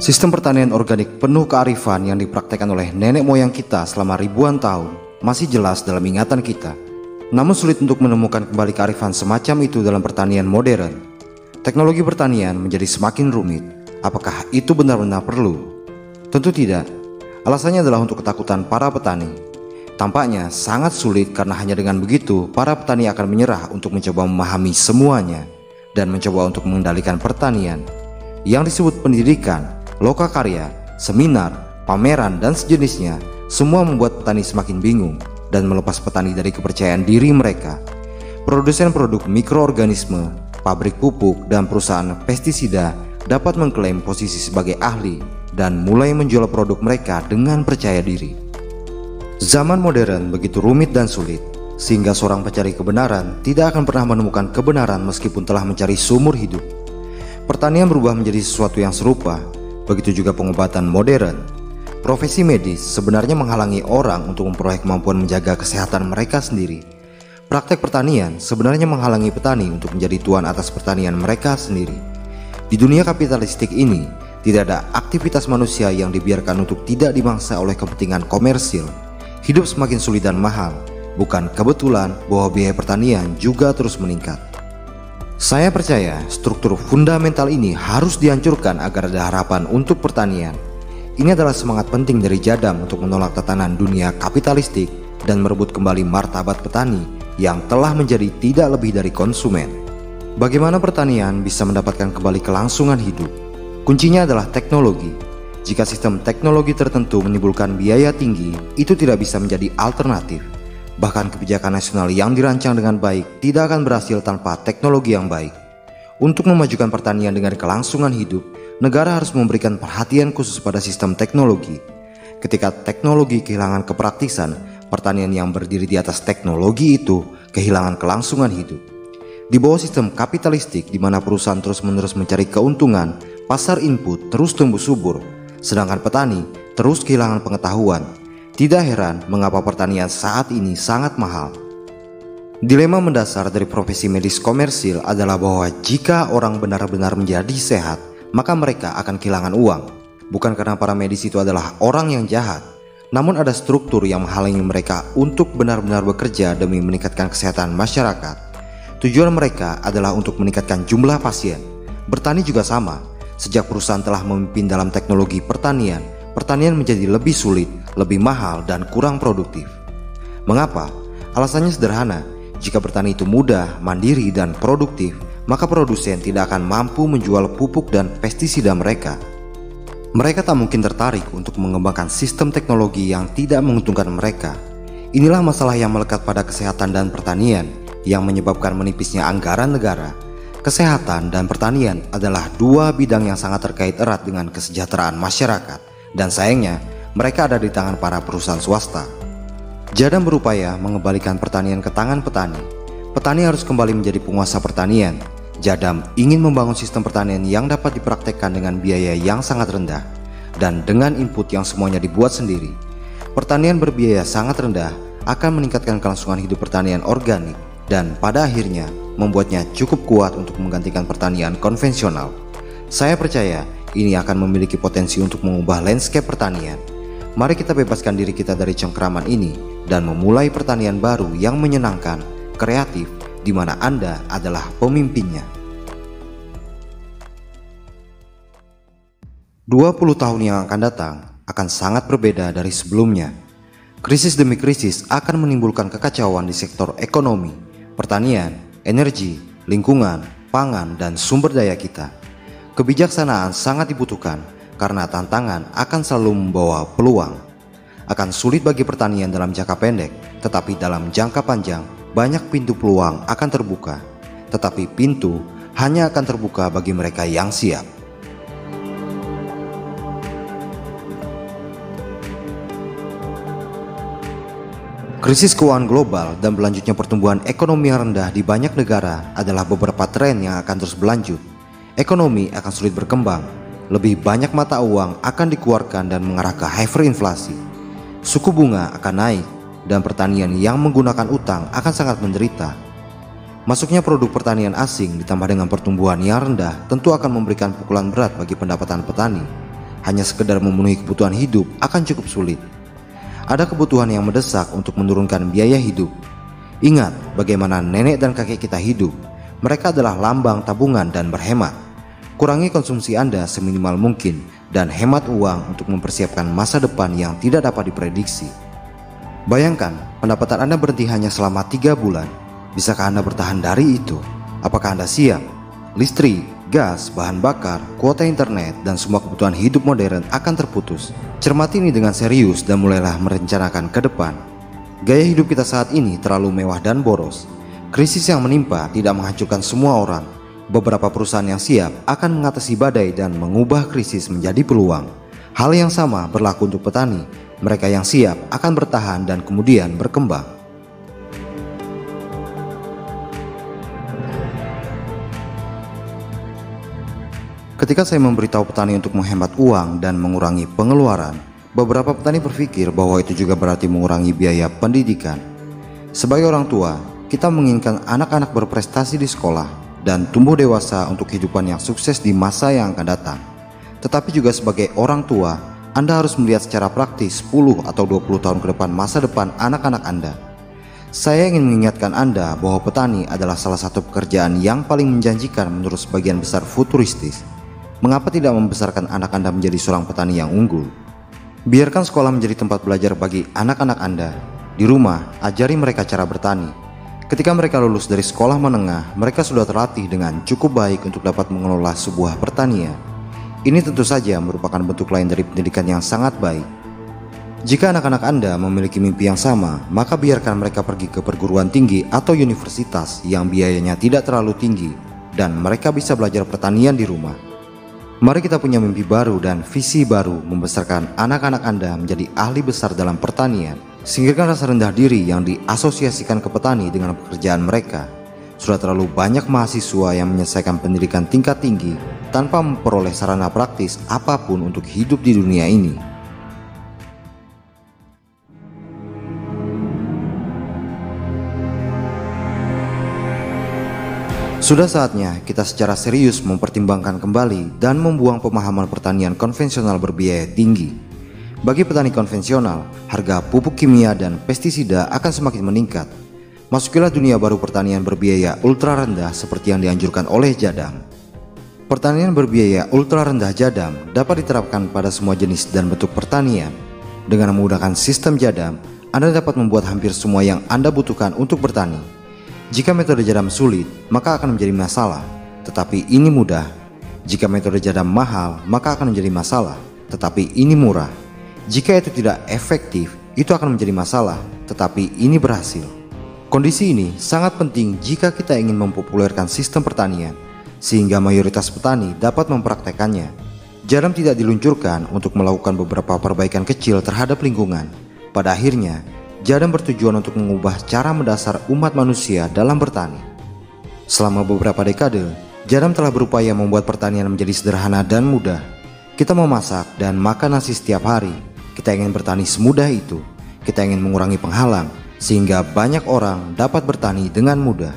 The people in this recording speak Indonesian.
Sistem pertanian organik penuh kearifan yang dipraktekkan oleh nenek moyang kita selama ribuan tahun masih jelas dalam ingatan kita. Namun sulit untuk menemukan kembali kearifan semacam itu dalam pertanian modern. Teknologi pertanian menjadi semakin rumit. Apakah itu benar-benar perlu? Tentu tidak. Alasannya adalah untuk ketakutan para petani. Tampaknya sangat sulit karena hanya dengan begitu para petani akan menyerah untuk mencoba memahami semuanya dan mencoba untuk mengendalikan pertanian. Yang disebut pendidikan, lokakarya, seminar, pameran, dan sejenisnya semua membuat petani semakin bingung dan melepas petani dari kepercayaan diri mereka. Produsen produk mikroorganisme, pabrik pupuk, dan perusahaan pestisida dapat mengklaim posisi sebagai ahli dan mulai menjual produk mereka dengan percaya diri. Zaman modern begitu rumit dan sulit, sehingga seorang pencari kebenaran tidak akan pernah menemukan kebenaran meskipun telah mencari seumur hidup. Pertanian berubah menjadi sesuatu yang serupa, begitu juga pengobatan modern. Profesi medis sebenarnya menghalangi orang untuk memperoleh kemampuan menjaga kesehatan mereka sendiri. Praktek pertanian sebenarnya menghalangi petani untuk menjadi tuan atas pertanian mereka sendiri. Di dunia kapitalistik ini, tidak ada aktivitas manusia yang dibiarkan untuk tidak dimangsa oleh kepentingan komersil. Hidup semakin sulit dan mahal. Bukan kebetulan bahwa biaya pertanian juga terus meningkat. Saya percaya struktur fundamental ini harus dihancurkan agar ada harapan untuk pertanian. Ini adalah semangat penting dari Jadam untuk menolak tatanan dunia kapitalistik dan merebut kembali martabat petani yang telah menjadi tidak lebih dari konsumen. Bagaimana pertanian bisa mendapatkan kembali kelangsungan hidup? Kuncinya adalah teknologi. Jika sistem teknologi tertentu menimbulkan biaya tinggi, itu tidak bisa menjadi alternatif. Bahkan kebijakan nasional yang dirancang dengan baik tidak akan berhasil tanpa teknologi yang baik. Untuk memajukan pertanian dengan kelangsungan hidup, negara harus memberikan perhatian khusus pada sistem teknologi. Ketika teknologi kehilangan kepraktisan, pertanian yang berdiri di atas teknologi itu kehilangan kelangsungan hidup. Di bawah sistem kapitalistik di mana perusahaan terus-menerus mencari keuntungan, pasar input terus tumbuh subur, sedangkan petani terus kehilangan pengetahuan. Tidak heran mengapa pertanian saat ini sangat mahal. Dilema mendasar dari profesi medis komersil adalah bahwa jika orang benar-benar menjadi sehat, maka mereka akan kehilangan uang. Bukan karena para medis itu adalah orang yang jahat, namun ada struktur yang menghalangi mereka untuk benar-benar bekerja demi meningkatkan kesehatan masyarakat. Tujuan mereka adalah untuk meningkatkan jumlah pasien. Bertani juga sama. Sejak perusahaan telah memimpin dalam teknologi pertanian menjadi lebih sulit, lebih mahal, dan kurang produktif. Mengapa? Alasannya sederhana. Jika bertani itu mudah, mandiri, dan produktif, maka produsen tidak akan mampu menjual pupuk dan pestisida mereka. Mereka tak mungkin tertarik untuk mengembangkan sistem teknologi yang tidak menguntungkan mereka. Inilah masalah yang melekat pada kesehatan dan pertanian yang menyebabkan menipisnya anggaran negara. Kesehatan dan pertanian adalah dua bidang yang sangat terkait erat dengan kesejahteraan masyarakat. Dan sayangnya, mereka ada di tangan para perusahaan swasta. Jadam berupaya mengembalikan pertanian ke tangan petani. Petani harus kembali menjadi penguasa pertanian. Jadam ingin membangun sistem pertanian yang dapat dipraktekkan dengan biaya yang sangat rendah dan dengan input yang semuanya dibuat sendiri. Pertanian berbiaya sangat rendah akan meningkatkan kelangsungan hidup pertanian organik dan pada akhirnya membuatnya cukup kuat untuk menggantikan pertanian konvensional. Saya percaya ini akan memiliki potensi untuk mengubah landscape pertanian. Mari kita bebaskan diri kita dari cengkraman ini dan memulai pertanian baru yang menyenangkan, kreatif, di mana Anda adalah pemimpinnya. 20 tahun yang akan datang akan sangat berbeda dari sebelumnya. Krisis demi krisis akan menimbulkan kekacauan di sektor ekonomi, pertanian, energi, lingkungan, pangan, dan sumber daya kita. Kebijaksanaan sangat dibutuhkan karena tantangan akan selalu membawa peluang. Akan sulit bagi pertanian dalam jangka pendek, tetapi dalam jangka panjang banyak pintu peluang akan terbuka. Tetapi pintu hanya akan terbuka bagi mereka yang siap. Krisis keuangan global dan berlanjutnya pertumbuhan ekonomi yang rendah di banyak negara adalah beberapa tren yang akan terus berlanjut. Ekonomi akan sulit berkembang, lebih banyak mata uang akan dikeluarkan dan mengarah ke hyperinflasi. Suku bunga akan naik dan pertanian yang menggunakan utang akan sangat menderita. Masuknya produk pertanian asing ditambah dengan pertumbuhan yang rendah tentu akan memberikan pukulan berat bagi pendapatan petani. hanya sekedar memenuhi kebutuhan hidup akan cukup sulit. Ada kebutuhan yang mendesak untuk menurunkan biaya hidup. Ingat bagaimana nenek dan kakek kita hidup. Mereka adalah lambang tabungan dan berhemat. Kurangi konsumsi Anda seminimal mungkin dan hemat uang untuk mempersiapkan masa depan yang tidak dapat diprediksi. Bayangkan pendapatan Anda berhenti hanya selama 3 bulan. Bisakah Anda bertahan dari itu? Apakah Anda siap? Listrik, gas, bahan bakar, kuota internet, dan semua kebutuhan hidup modern akan terputus. Cermati ini dengan serius dan mulailah merencanakan ke depan. Gaya hidup kita saat ini terlalu mewah dan boros. Krisis yang menimpa tidak menghancurkan semua orang. Beberapa perusahaan yang siap akan mengatasi badai dan mengubah krisis menjadi peluang. Hal yang sama berlaku untuk petani. Mereka yang siap akan bertahan dan kemudian berkembang. Ketika saya memberitahu petani untuk menghemat uang dan mengurangi pengeluaran, beberapa petani berpikir bahwa itu juga berarti mengurangi biaya pendidikan. Sebagai orang tua, kita menginginkan anak-anak berprestasi di sekolah dan tumbuh dewasa untuk kehidupan yang sukses di masa yang akan datang. Tetapi juga sebagai orang tua, Anda harus melihat secara praktis 10 atau 20 tahun ke depan masa depan anak-anak Anda. Saya ingin mengingatkan Anda bahwa petani adalah salah satu pekerjaan yang paling menjanjikan menurut sebagian besar futuristis. Mengapa tidak membesarkan anak Anda menjadi seorang petani yang unggul? Biarkan sekolah menjadi tempat belajar bagi anak-anak Anda. Di rumah, ajari mereka cara bertani. Ketika mereka lulus dari sekolah menengah, mereka sudah terlatih dengan cukup baik untuk dapat mengelola sebuah pertanian. Ini tentu saja merupakan bentuk lain dari pendidikan yang sangat baik. Jika anak-anak Anda memiliki mimpi yang sama, maka biarkan mereka pergi ke perguruan tinggi atau universitas yang biayanya tidak terlalu tinggi dan mereka bisa belajar pertanian di rumah. Mari kita punya mimpi baru dan visi baru membesarkan anak-anak Anda menjadi ahli besar dalam pertanian. Singkirkan rasa rendah diri yang diasosiasikan ke petani dengan pekerjaan mereka. Sudah terlalu banyak mahasiswa yang menyelesaikan pendidikan tingkat tinggi tanpa memperoleh sarana praktis apapun untuk hidup di dunia ini. Sudah saatnya kita secara serius mempertimbangkan kembali dan membuang pemahaman pertanian konvensional berbiaya tinggi. Bagi petani konvensional, harga pupuk kimia dan pestisida akan semakin meningkat. Masukilah dunia baru pertanian berbiaya ultra rendah seperti yang dianjurkan oleh Jadam. Pertanian berbiaya ultra rendah Jadam dapat diterapkan pada semua jenis dan bentuk pertanian. Dengan menggunakan sistem Jadam, Anda dapat membuat hampir semua yang Anda butuhkan untuk bertani. Jika metode Jadam sulit, maka akan menjadi masalah, tetapi ini mudah. Jika metode Jadam mahal, maka akan menjadi masalah, tetapi ini murah. Jika itu tidak efektif, itu akan menjadi masalah, tetapi ini berhasil. Kondisi ini sangat penting jika kita ingin mempopulerkan sistem pertanian, sehingga mayoritas petani dapat mempraktekannya. Jadam tidak diluncurkan untuk melakukan beberapa perbaikan kecil terhadap lingkungan. Pada akhirnya, Jadam bertujuan untuk mengubah cara mendasar umat manusia dalam bertani. Selama beberapa dekade, Jadam telah berupaya membuat pertanian menjadi sederhana dan mudah. Kita memasak dan makan nasi setiap hari. Kita ingin bertani semudah itu. Kita ingin mengurangi penghalang sehingga banyak orang dapat bertani dengan mudah.